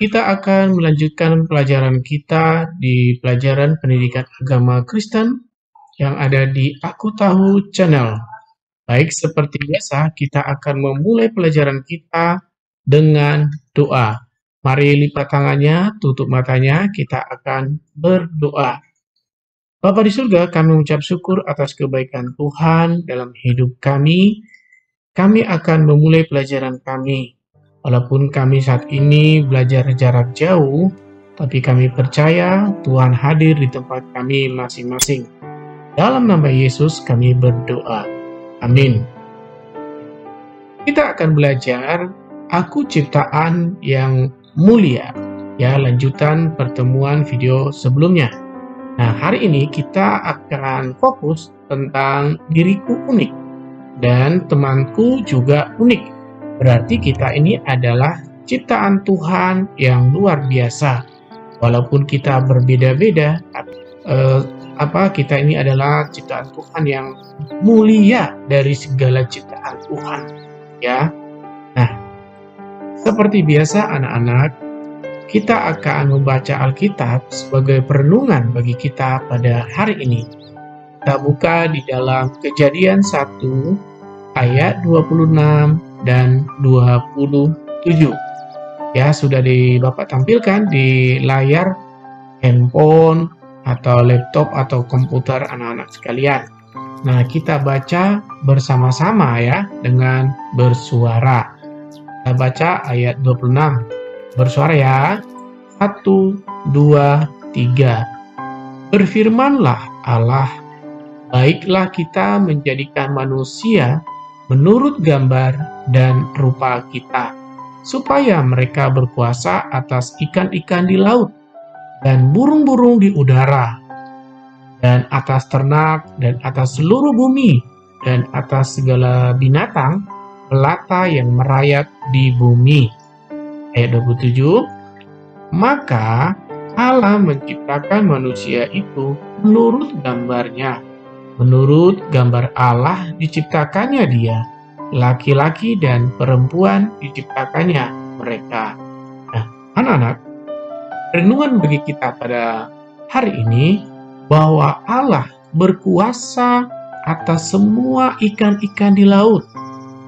kita akan melanjutkan pelajaran kita di pelajaran pendidikan agama Kristen yang ada di Aku Tahu Channel. Baik, seperti biasa, kita akan memulai pelajaran kita dengan doa. Mari lipat tangannya, tutup matanya, kita akan berdoa. Bapa di surga, kami mengucap syukur atas kebaikan Tuhan dalam hidup kami. Kami akan memulai pelajaran kami. Walaupun kami saat ini belajar jarak jauh, tapi kami percaya Tuhan hadir di tempat kami masing-masing. Dalam nama Yesus kami berdoa. Amin. Kita akan belajar Aku Ciptaan yang Mulia, ya, lanjutan pertemuan video sebelumnya. Nah, hari ini kita akan fokus tentang diriku unik dan temanku juga unik. Berarti kita ini adalah ciptaan Tuhan yang luar biasa. Walaupun kita berbeda-beda, kita ini adalah ciptaan Tuhan yang mulia dari segala ciptaan Tuhan, ya. Nah, seperti biasa anak-anak, kita akan membaca Alkitab sebagai perenungan bagi kita pada hari ini. Kita buka di dalam Kejadian 1 ayat 26 dan 27. Ya, sudah Bapak tampilkan di layar handphone atau laptop atau komputer anak-anak sekalian. Nah, kita baca bersama-sama ya dengan bersuara. Kita baca ayat 26. Bersuara ya. 1, 2, 3. Berfirmanlah Allah, baiklah kita menjadikan manusia menurut gambar dan rupa kita, supaya mereka berkuasa atas ikan-ikan di laut, dan burung-burung di udara, dan atas ternak, dan atas seluruh bumi, dan atas segala binatang melata yang merayap di bumi. Ayat 27, maka Allah menciptakan manusia itu menurut gambarnya. Menurut gambar Allah diciptakannya dia, laki-laki dan perempuan diciptakannya mereka. Nah, anak-anak, renungan bagi kita pada hari ini bahwa Allah berkuasa atas semua ikan-ikan di laut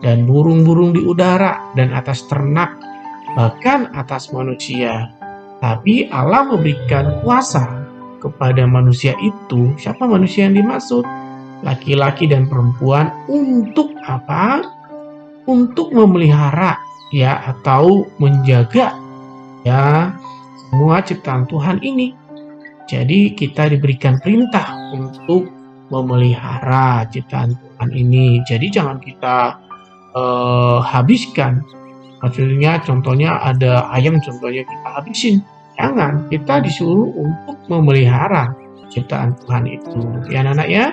dan burung-burung di udara dan atas ternak, bahkan atas manusia. Tapi Allah memberikan kuasa kepada manusia itu. Siapa manusia yang dimaksud? Laki-laki dan perempuan. Untuk apa? Untuk memelihara ya, atau menjaga ya semua ciptaan Tuhan ini. Jadi kita diberikan perintah untuk memelihara ciptaan Tuhan ini. Jadi jangan kita habiskan. Maksudnya contohnya ada ayam, contohnya kita habisin. Jangan, kita disuruh untuk memelihara ciptaan Tuhan itu. Ya anak-anak ya?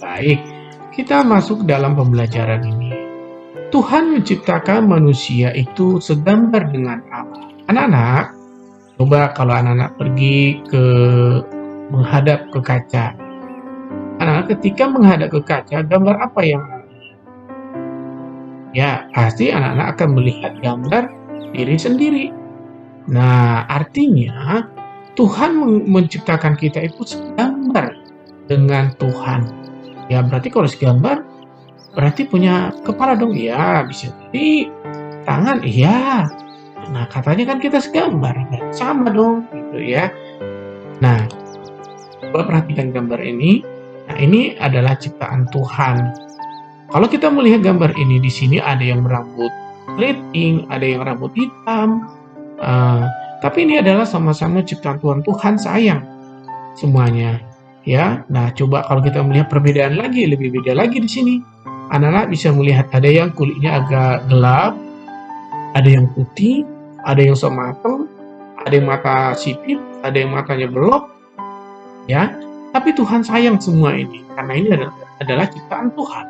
Baik, kita masuk dalam pembelajaran ini. Tuhan menciptakan manusia itu segambar dengan Allah. Anak-anak, coba kalau anak-anak pergi menghadap ke kaca. Anak-anak ketika menghadap ke kaca, gambar apa yang ya, pasti anak-anak akan melihat gambar diri sendiri. Nah, artinya Tuhan menciptakan kita itu segambar dengan Tuhan. Ya, berarti kalau segambar, berarti punya kepala dong. Ya, bisa jadi tangan. Iya. Nah, katanya kan kita segambar. Sama dong, gitu ya. Nah, coba perhatikan gambar ini. Nah, ini adalah ciptaan Tuhan. Kalau kita melihat gambar ini, di sini ada yang berambut keriting, ada yang rambut hitam. Tapi ini adalah sama-sama ciptaan Tuhan. Tuhan sayang semuanya, ya. Nah, coba kalau kita melihat perbedaan lagi, lebih beda lagi di sini. Anak-anak bisa melihat ada yang kulitnya agak gelap, ada yang putih, ada yang sok mateng, ada yang mata sipit, ada yang matanya belok, ya. Tapi Tuhan sayang semua ini karena ini adalah ciptaan Tuhan.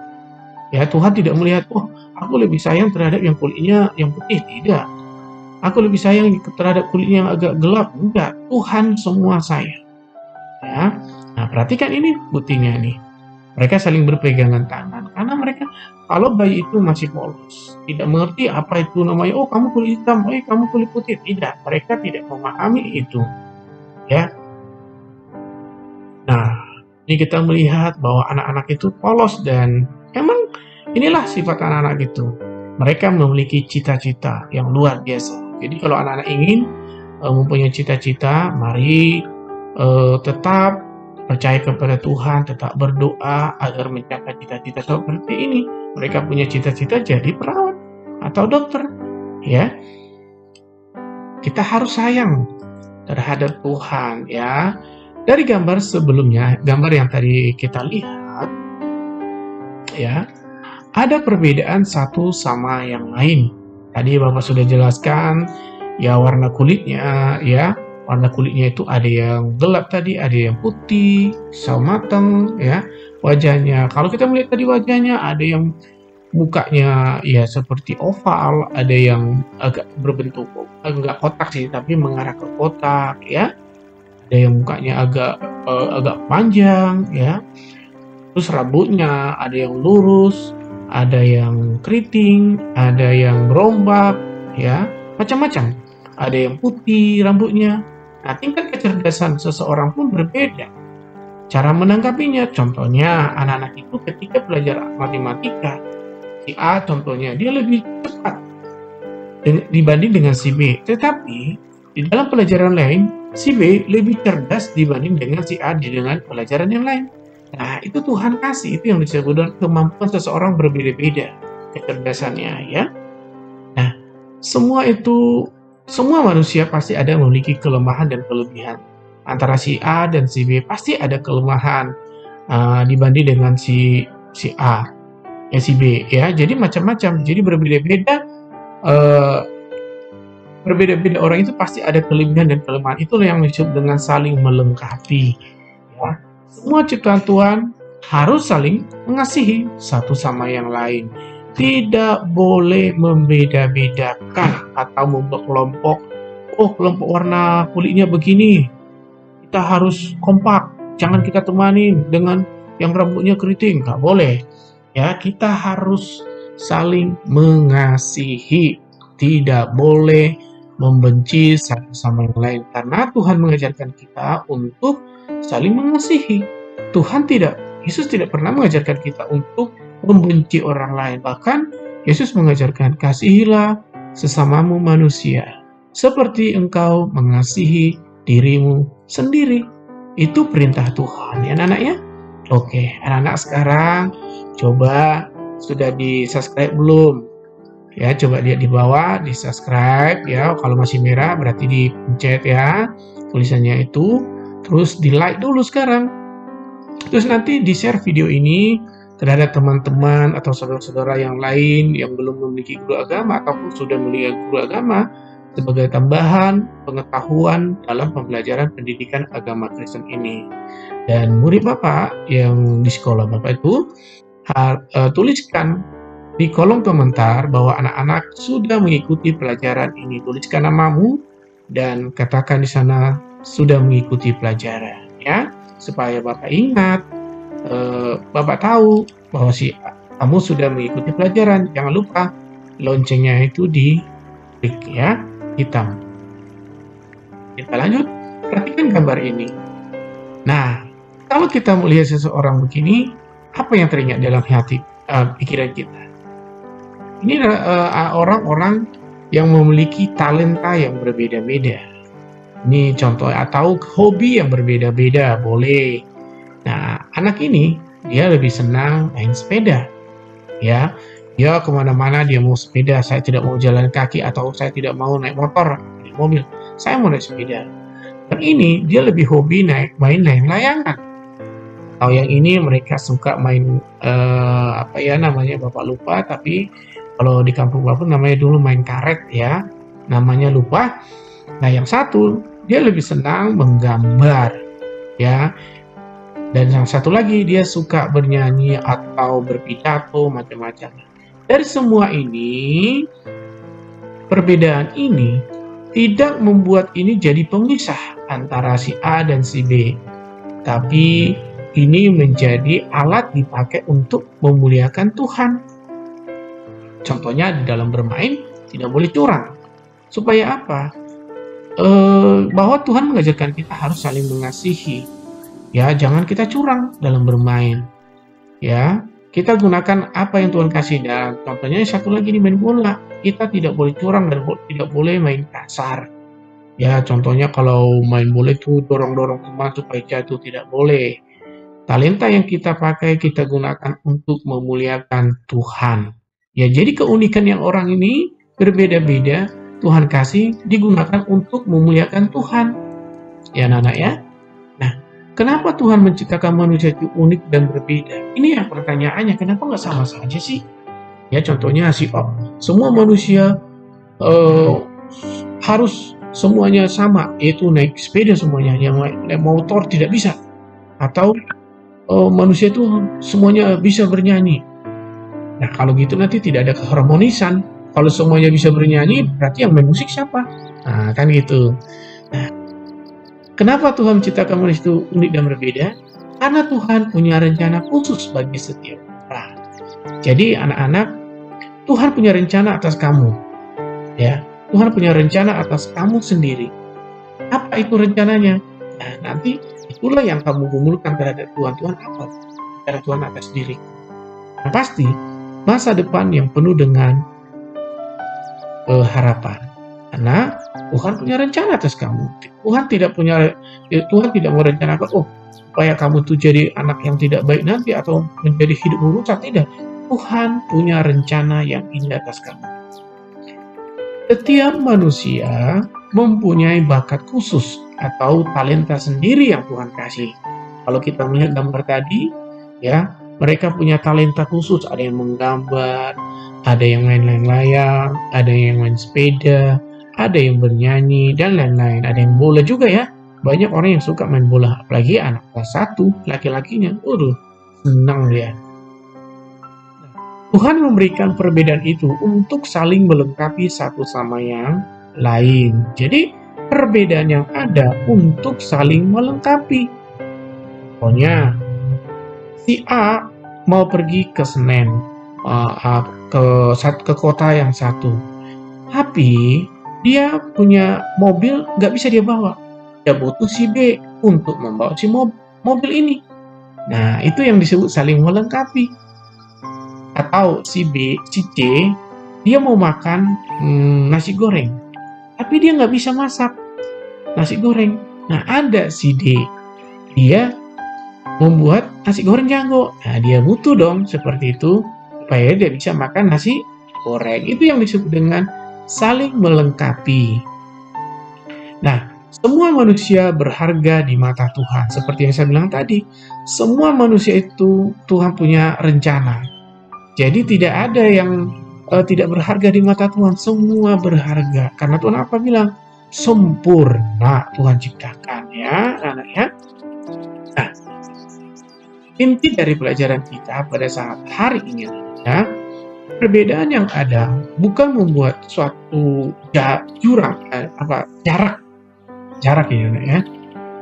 Ya, Tuhan tidak melihat, oh, aku lebih sayang terhadap yang kulitnya yang putih, tidak. Aku lebih sayang terhadap kulitnya yang agak gelap. Enggak, Tuhan semua sayang. Ya. Nah, perhatikan ini buktinya nih. Mereka saling berpegangan tangan. karena mereka kalau bayi itu masih polos, tidak mengerti apa itu namanya, oh kamu kulit hitam, kamu kulit putih, tidak, mereka tidak memahami itu, ya. Nah, ini kita melihat bahwa anak-anak itu polos dan emang inilah sifat anak-anak itu. Mereka memiliki cita-cita yang luar biasa. Jadi kalau anak-anak ingin mempunyai cita-cita, mari tetap percaya kepada Tuhan, tetap berdoa agar mencapai cita-cita seperti ini. Mereka punya cita-cita jadi perawat atau dokter, ya. Kita harus sayang terhadap Tuhan, ya. Dari gambar sebelumnya, gambar yang tadi kita lihat, ya, ada perbedaan satu sama yang lain. Tadi Bapak sudah jelaskan, ya, warna kulitnya, ya. Warna kulitnya itu ada yang gelap tadi, ada yang putih, sawo matang, ya. Wajahnya, kalau kita melihat tadi wajahnya, ada yang mukanya ya seperti oval, ada yang agak berbentuk enggak kotak sih, tapi mengarah ke kotak, ya. Ada yang mukanya agak panjang, ya. Terus rambutnya ada yang lurus, ada yang keriting, ada yang berombak, ya, macam-macam. Ada yang putih rambutnya. Nah, tingkat kecerdasan seseorang pun berbeda. Cara menanggapinya, contohnya anak-anak itu ketika belajar matematika, si A contohnya dia lebih cepat dibanding dengan si B. Tetapi di dalam pelajaran lain, si B lebih cerdas dibanding dengan si A dengan pelajaran yang lain. Nah, itu Tuhan kasih, itu yang disebut dengan kemampuan seseorang berbeda-beda kecerdasannya, ya. Nah, semua manusia pasti ada memiliki kelemahan dan kelebihan. Antara si A dan si B pasti ada kelemahan dibanding dengan si A, si B, ya. Jadi macam-macam. Jadi berbeda-beda orang itu pasti ada kelebihan dan kelemahan. Itulah yang disebut dengan saling melengkapi, ya. Semua ciptaan Tuhan harus saling mengasihi satu sama yang lain. Tidak boleh membeda-bedakan atau membuat kelompok, kelompok warna kulitnya begini, kita harus kompak, jangan kita temanin dengan yang rambutnya keriting, nggak boleh. Ya, kita harus saling mengasihi, tidak boleh membenci satu sama yang lain, karena Tuhan mengajarkan kita untuk saling mengasihi. Yesus tidak pernah mengajarkan kita untuk membenci orang lain. Bahkan Yesus mengajarkan, kasihilah sesamamu manusia seperti engkau mengasihi dirimu sendiri. Itu perintah Tuhan, ya anak-anak, ya. Oke, anak-anak sekarang coba sudah di-subscribe belum? Ya, coba lihat di bawah, di-subscribe, ya. Kalau masih merah berarti dipencet, ya, tulisannya itu. Terus di-like dulu sekarang. Terus nanti di-share video ini terhadap teman-teman atau saudara-saudara yang lain yang belum memiliki guru agama ataupun sudah memiliki guru agama, sebagai tambahan pengetahuan dalam pembelajaran pendidikan agama Kristen ini. Dan murid Bapak yang di sekolah Bapak itu tuliskan di kolom komentar bahwa anak-anak sudah mengikuti pelajaran ini. Tuliskan namamu dan katakan di sana sudah mengikuti pelajaran, ya, supaya Bapak ingat. Bapak tahu bahwa kamu sudah mengikuti pelajaran. Jangan lupa loncengnya itu di klik, ya, hitam. Kita lanjut, perhatikan gambar ini. Nah, kalau kita melihat seseorang begini, apa yang teringat dalam hati pikiran kita? Ini adalah orang-orang yang memiliki talenta yang berbeda-beda. Ini contoh, atau hobi yang berbeda-beda, boleh. Nah, anak ini dia lebih senang main sepeda, ya. Dia kemana-mana dia mau sepeda. Saya tidak mau jalan kaki atau saya tidak mau naik motor, naik mobil. Saya mau naik sepeda. Dan ini dia lebih hobi main layangan. Atau yang ini mereka suka main apa ya namanya Bapak lupa, tapi kalau di kampung Bapak namanya dulu main karet, ya. Namanya lupa. Nah, yang satu dia lebih senang menggambar, ya. Dan yang satu lagi dia suka bernyanyi atau berpidato macam-macam. Dari semua ini, perbedaan ini tidak membuat ini jadi pemisah antara si A dan si B. Tapi ini menjadi alat dipakai untuk memuliakan Tuhan. Contohnya di dalam bermain tidak boleh curang. Supaya apa? Bahwa Tuhan mengajarkan kita harus saling mengasihi. Ya, jangan kita curang dalam bermain. Ya, kita gunakan apa yang Tuhan kasih. Dan contohnya satu lagi di main bola, kita tidak boleh curang dan tidak boleh main kasar. Ya, contohnya kalau main bola itu dorong-dorong teman supaya jatuh, tidak boleh. Talenta yang kita pakai kita gunakan untuk memuliakan Tuhan. Ya, jadi keunikan yang orang ini berbeda-beda. Tuhan kasih digunakan untuk memuliakan Tuhan. Ya, anak-anak ya. Nah, kenapa Tuhan menciptakan manusia itu unik dan berbeda? Ini yang pertanyaannya, kenapa nggak sama saja sih? Ya, contohnya semua manusia harus semuanya sama, yaitu naik sepeda semuanya, yang naik motor tidak bisa. Atau manusia itu semuanya bisa bernyanyi. Nah, kalau gitu nanti tidak ada keharmonisan. Kalau semuanya bisa bernyanyi, berarti yang main musik siapa? Nah, kan gitu. Nah, kenapa Tuhan menciptakan manusia itu unik dan berbeda? Karena Tuhan punya rencana khusus bagi setiap orang. Jadi anak-anak, Tuhan punya rencana atas kamu. Ya, Tuhan punya rencana atas kamu sendiri. Apa itu rencananya? Nah, nanti itulah yang kamu gumulkan terhadap Tuhan. Tuhan apa? Terhadap Tuhan atas diri. Yang pasti, masa depan yang penuh dengan harapan. Karena Tuhan punya rencana atas kamu. Tuhan tidak mau rencanakan, supaya kamu tuh jadi anak yang tidak baik nanti atau menjadi hidup rusak. Tidak. Tuhan punya rencana yang indah atas kamu. Setiap manusia mempunyai bakat khusus atau talenta sendiri yang Tuhan kasih. Kalau kita melihat gambar tadi, ya, mereka punya talenta khusus. Ada yang menggambar, ada yang main layang, ada yang main sepeda, ada yang bernyanyi, dan lain-lain. Ada yang bola juga ya. Banyak orang yang suka main bola, apalagi anak kelas 1, laki-lakinya. Senang dia. Tuhan memberikan perbedaan itu untuk saling melengkapi satu sama yang lain. Jadi, perbedaan yang ada untuk saling melengkapi. Pokoknya, si A mau pergi ke Senen, ke kota yang satu. Tapi dia punya mobil nggak bisa dia bawa. Dia butuh si B untuk membawa si mobil ini. Nah, itu yang disebut saling melengkapi. Atau si C, dia mau makan nasi goreng. Tapi dia nggak bisa masak nasi goreng. Nah, ada si D. Dia membuat nasi goreng jago. Nah, dia butuh dong seperti itu supaya dia bisa makan nasi goreng. Itu yang disebut dengan saling melengkapi. Nah, semua manusia berharga di mata Tuhan. Seperti yang saya bilang tadi, semua manusia itu Tuhan punya rencana. Jadi tidak ada yang tidak berharga di mata Tuhan. Semua berharga. Karena Tuhan apa bilang? Sempurna Tuhan ciptakan ya, anak ya. Nah, inti dari pelajaran kita pada saat hari ini ya, perbedaan yang ada bukan membuat suatu jarak ya, ya.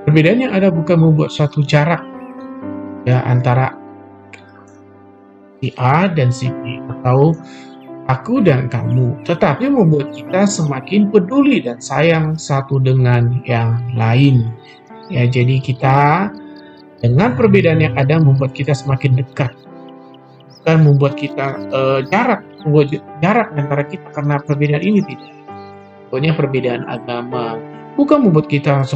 Perbedaan yang ada bukan membuat suatu jarak ya antara si A dan si B atau aku dan kamu, tetapi membuat kita semakin peduli dan sayang satu dengan yang lain. Ya, jadi kita dengan perbedaan yang ada membuat kita semakin dekat. Bukan membuat kita membuat jarak antara kita karena perbedaan ini tidak. Pokoknya perbedaan agama bukan membuat kita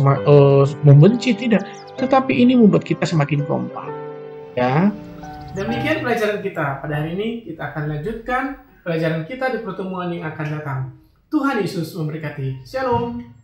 membenci, tidak, tetapi ini membuat kita semakin kompak. Ya. Demikian pelajaran kita pada hari ini. Kita akan lanjutkan pelajaran kita di pertemuan yang akan datang. Tuhan Yesus memberkati. Shalom.